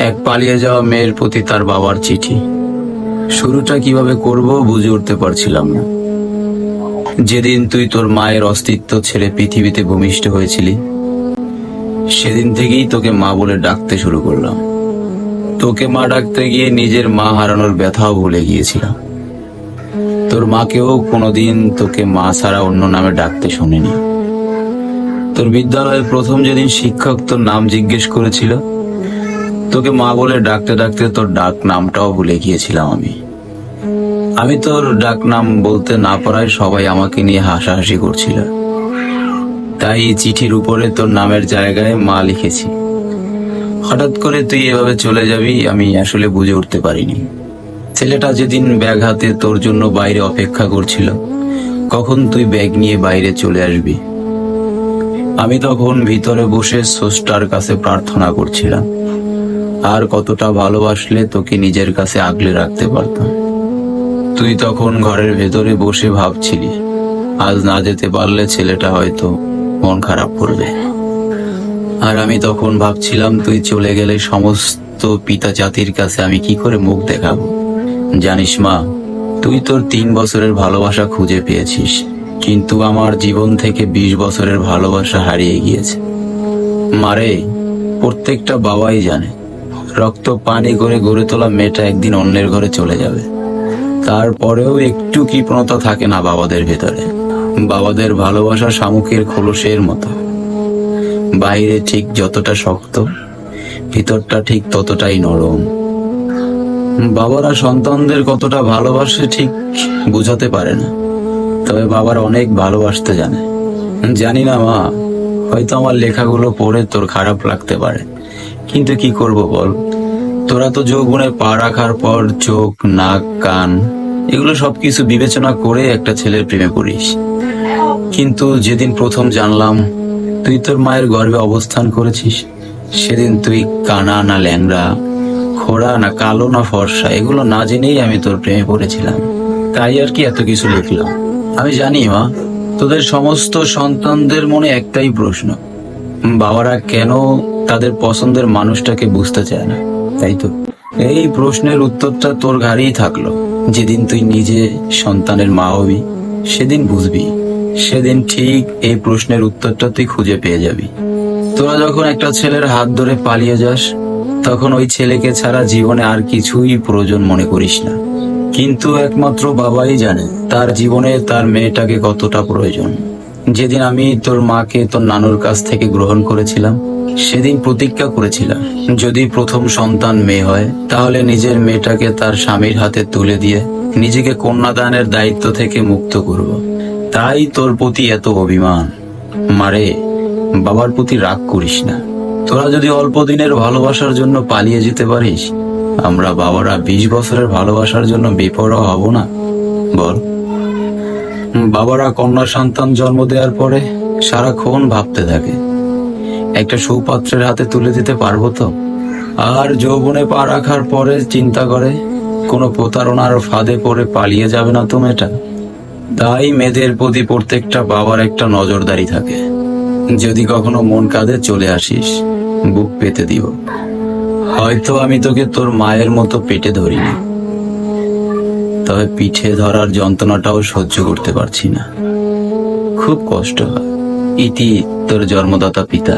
এক পালিয়ে যাওয়া মেয়ের প্রতি তার বাবার চিঠি। শুরুটা কিভাবে করব বুঝে উঠতে পারছিলাম না। যেদিন তুই তোর মায়ের অস্তিত্ব ছেড়ে পৃথিবীতে ভূমিষ্ঠ হয়েছিলি, সেদিন থেকেই তোকে মা বলে ডাকতে শুরু করলাম। তোকে মা ডাকতে গিয়ে নিজের মা হারানোর ব্যথাও ভুলে গিয়েছিলাম। তোর মাকেও কোনোদিন তোকে মা ছাড়া অন্য নামে ডাকতে শুনিনি। তোর বিদ্যালয়ে প্রথম যেদিন শিক্ষক তোর নাম জিজ্ঞেস করেছিল, তোকে মা বলে ডাকতে ডাকতে তোর ডাক নামটাও ভুলে গিয়েছিলাম আমি তোর ডাক নাম বলতে না পারায় সবাই আমাকে নিয়ে হাসাহাসি করছিল। তাই চিঠির উপরে তোর নামের জায়গায় মা লিখেছি। হঠাৎ করে তুই এভাবে চলে যাবি আমি আসলে বুঝে উঠতে পারিনি। ছেলেটা যেদিন ব্যাগ হাতে তোর জন্য বাইরে অপেক্ষা করছিল, কখন তুই ব্যাগ নিয়ে বাইরে চলে আসবি, আমি তখন ভিতরে বসে স্রষ্টার কাছে প্রার্থনা করছিলাম আর কতটা ভালোবাসলে তোকে নিজের কাছে আগলে রাখতে পারতাম। তুই তখন ঘরের ভেতরে বসে ভাবছিলি, আজ না যেতে পারলে ছেলেটা হয়তো মন খারাপ করবে। আর আমি তখন ভাবছিলাম, তুই চলে গেলে সমস্ত পিতা জাতির কাছে আমি কি করে মুখ দেখাবো। জানিস মা, তুই তোর 3 বছরের ভালোবাসা খুঁজে পেয়েছিস, কিন্তু আমার জীবন থেকে 20 বছরের ভালোবাসা হারিয়ে গিয়েছে। মারে, প্রত্যেকটা বাবাই জানে রক্ত পানি করে গড়ে তোলা মেয়েটা একদিন অন্যের ঘরে চলে যাবে। তারপরেও একটু কৃপণতা থাকে না বাবাদের ভেতরে। বাবাদের ভালোবাসা শামুকের খোলসের মতো, বাইরে ঠিক যতটা শক্ত, ভিতরটা ঠিক ততটাই নরম। বাবারা সন্তানদের কতটা ভালোবাসে ঠিক বুঝাতে পারে না, তবে বাবার অনেক ভালোবাসতে জানে। জানি না মা, হয়তো আমার লেখাগুলো পড়ে তোর খারাপ লাগতে পারে, কিন্তু কি করব বল। তোরা তো যৌবনে পা রাখার পর চোখ, নাক, কান এগুলো সবকিছু বিবেচনা করে একটা ছেলের প্রেমে পড়িস। কিন্তু যেদিন প্রথম জানলাম তুই তোর মায়ের গর্ভে অবস্থান করেছিস, সেদিন তুই কানা না ল্যাংড়া, খোড়া না কালো না ফর্সা, এগুলো না জেনেই আমি তোর প্রেমে পড়েছিলাম। তাই আর কি এত কিছু লিখলাম। আমি জানি মা, তোদের সমস্ত সন্তানদের মনে একটাই প্রশ্ন, বাবারা কেন তাদের পছন্দের মানুষটাকে বুঝতে চায় না, তাই তো? এই প্রশ্নের উত্তরটা তোর ঘাড়েই থাকলো। যেদিন তুই নিজে সন্তানের মা হবি, সেদিন বুঝবি। সেদিন ঠিক এই প্রশ্নের উত্তরটা তুই খুঁজে পেয়ে যাবি। তোরা যখন একটা ছেলের হাত ধরে পালিয়ে যাস, তখন ওই ছেলেকে ছাড়া জীবনে আর কিছুই প্রয়োজন মনে করিস না। কিন্তু একমাত্র বাবাই জানে তার জীবনে তার মেয়েটাকে কতটা প্রয়োজন। যেদিন আমি তোর মাকে তোর নানুর কাছ থেকে গ্রহণ করেছিলাম, সেদিন প্রতিজ্ঞা করেছিলাম, যদি প্রথম সন্তান মেয়ে হয় তাহলে নিজের মেয়েটাকে তার স্বামীর হাতে তুলে দিয়ে নিজেকে কন্যাদানের দায়িত্ব থেকে মুক্ত করব। তাই তোর প্রতি এত অভিমান। মারে, বাবার প্রতি রাগ করিস না। তোরা যদি অল্প দিনের ভালোবাসার জন্য পালিয়ে যেতে পারিস, আমরা বাবারা 20 বছরের ভালোবাসার জন্য বেপরোয়া হব না বল? বাবারা কন্যা সন্তান জন্ম দেওয়ার পরে সারাক্ষণ ভাবতে থাকে, একটা সুপাত্রের হাতে তুলে দিতে পারবো তো? আর যৌবনে পা রাখার পরে চিন্তা করে, কোনো প্রতারণার ফাঁদে পড়ে পালিয়ে যাবে না তো মেয়েটা। তাই মেয়েদের প্রতি প্রত্যেকটা বাবার একটা নজরদারি থাকে। যদি কখনো মন কাঁদে চলে আসিস, বুক পেতে দিব। হয়তো আমি তোকে তোর মায়ের মতো পেটে ধরিনি, তবে পিঠে ধরার যন্ত্রণাটাও সহ্য করতে পারছি না। খুব কষ্ট হয়। ইতি তোর জন্মদাতা পিতা।